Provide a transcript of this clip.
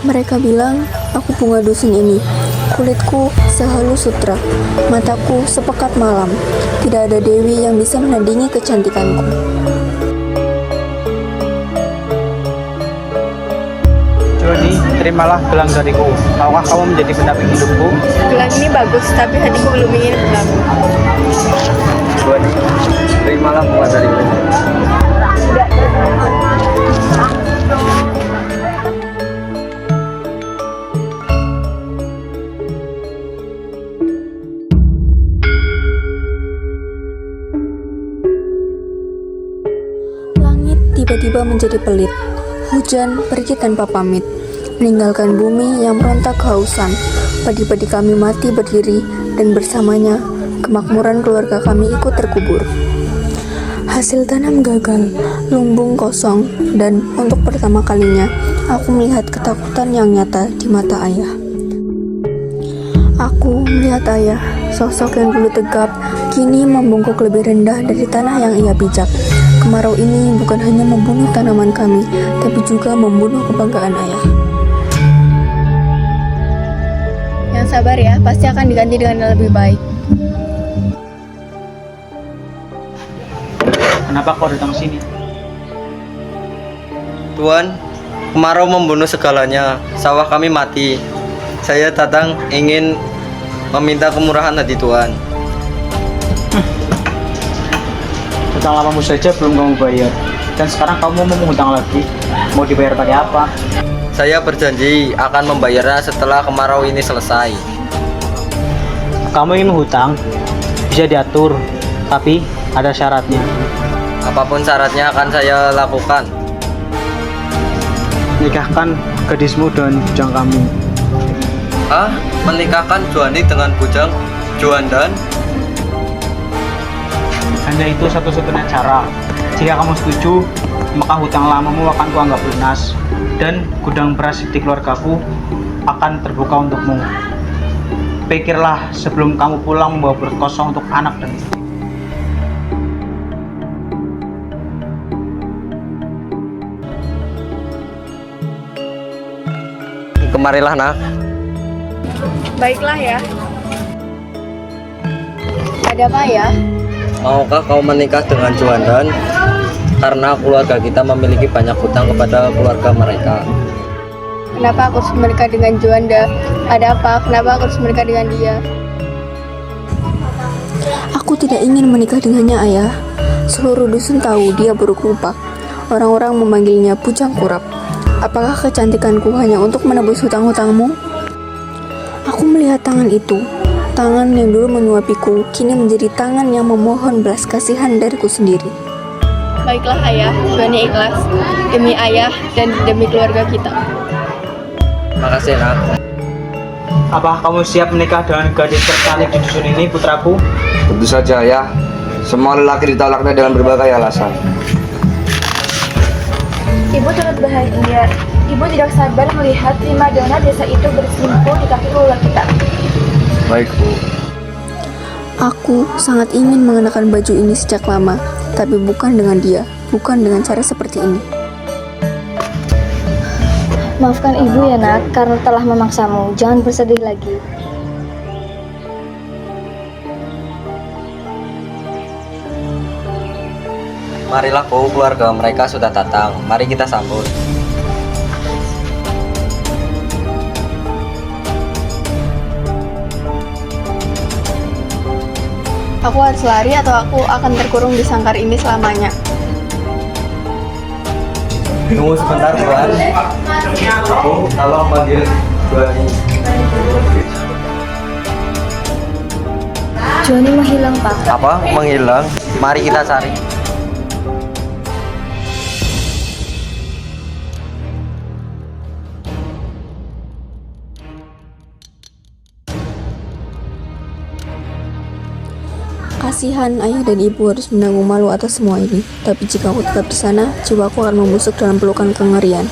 Mereka bilang aku bunga dusun ini. Kulitku sehalus sutra, mataku sepekat malam. Tidak ada dewi yang bisa menandingi kecantikanku. Joni, terimalah gelang dariku. Maukah kamu menjadi pendamping hidupku? Gelang ini bagus, tapi hatiku belum ingin gelang. Joni, terimalah bunga dariku. Langit tiba-tiba menjadi pelit. Hujan pergi tanpa pamit, meninggalkan bumi yang merontak kehausan. Padi-padi kami mati berdiri, dan bersamanya kemakmuran keluarga kami ikut terkubur. Hasil tanam gagal, lumbung kosong, dan untuk pertama kalinya aku melihat ketakutan yang nyata di mata ayah. Aku melihat ayah, sosok yang dulu tegap, kini membungkuk lebih rendah dari tanah yang ia pijak. Kemarau ini bukan hanya membunuh tanaman kami, tapi juga membunuh kebanggaan ayah. Yang sabar ya, pasti akan diganti dengan yang lebih baik. Kenapa kau datang sini? Tuan, kemarau membunuh segalanya. Sawah kami mati. Saya datang ingin meminta kemurahan hati Tuan. Hutang lamamu saja belum kamu bayar. Dan sekarang kamu mau menghutang lagi. Mau dibayar pakai apa? Saya berjanji akan membayarnya setelah kemarau ini selesai. Kamu ingin menghutang? Bisa diatur. Tapi ada syaratnya. Apapun syaratnya akan saya lakukan. Nikahkan gadismu dengan bujang kami. Ah, menikahkan Juani dengan bujang Juandan? Hanya itu satu-satunya cara. Jika kamu setuju, maka hutang lamamu akan kuanggap lunas. Dan gudang beras di keluargaku akan terbuka untukmu. Pikirlah sebelum kamu pulang membawa perut kosong untuk anak dan istri. Kemarilah nak. Baiklah ya. Ada apa ya? Maukah kau menikah dengan Juandan? Karena keluarga kita memiliki banyak hutang kepada keluarga mereka. Kenapa aku harus menikah dengan Juanda? Ada apa? Kenapa aku harus menikah dengan dia? Aku tidak ingin menikah dengannya, ayah. Seluruh dusun tahu dia buruk rupa. Orang-orang memanggilnya bujang kurap. Apakah kecantikanku hanya untuk menebus hutang-hutangmu? Aku melihat tangan itu. Tangan yang dulu menyuapiku kini menjadi tangan yang memohon belas kasihan dariku sendiri. Baiklah ayah, Juani ikhlas demi ayah dan demi keluarga kita. Makasih nak. Apakah kamu siap menikah dengan gadis tercantik di dusun ini, putraku? Tentu saja ya. Semua lelaki ditolaknya dengan berbagai alasan. Ibu turut bahagia. Ibu tidak sabar melihat primadona desa itu bersimpuh di kaki keluarga kita. Baik, Bu. Aku sangat ingin mengenakan baju ini sejak lama, tapi bukan dengan dia, bukan dengan cara seperti ini. Maafkan ibu ya nak, karena telah memaksamu. Jangan bersedih lagi. Marilah Bu, keluarga mereka sudah datang. Mari kita sambut. Aku harus lari atau aku akan terkurung di sangkar ini selamanya. Tunggu sebentar Tuan. Bu, tolong panggil Juani. Joni menghilang pak. Apa? Menghilang? Mari kita cari. Kasihan ayah dan ibu harus menanggung malu atas semua ini. Tapi jika aku tetap di sana, jiwaku akan membusuk dalam pelukan kengerian.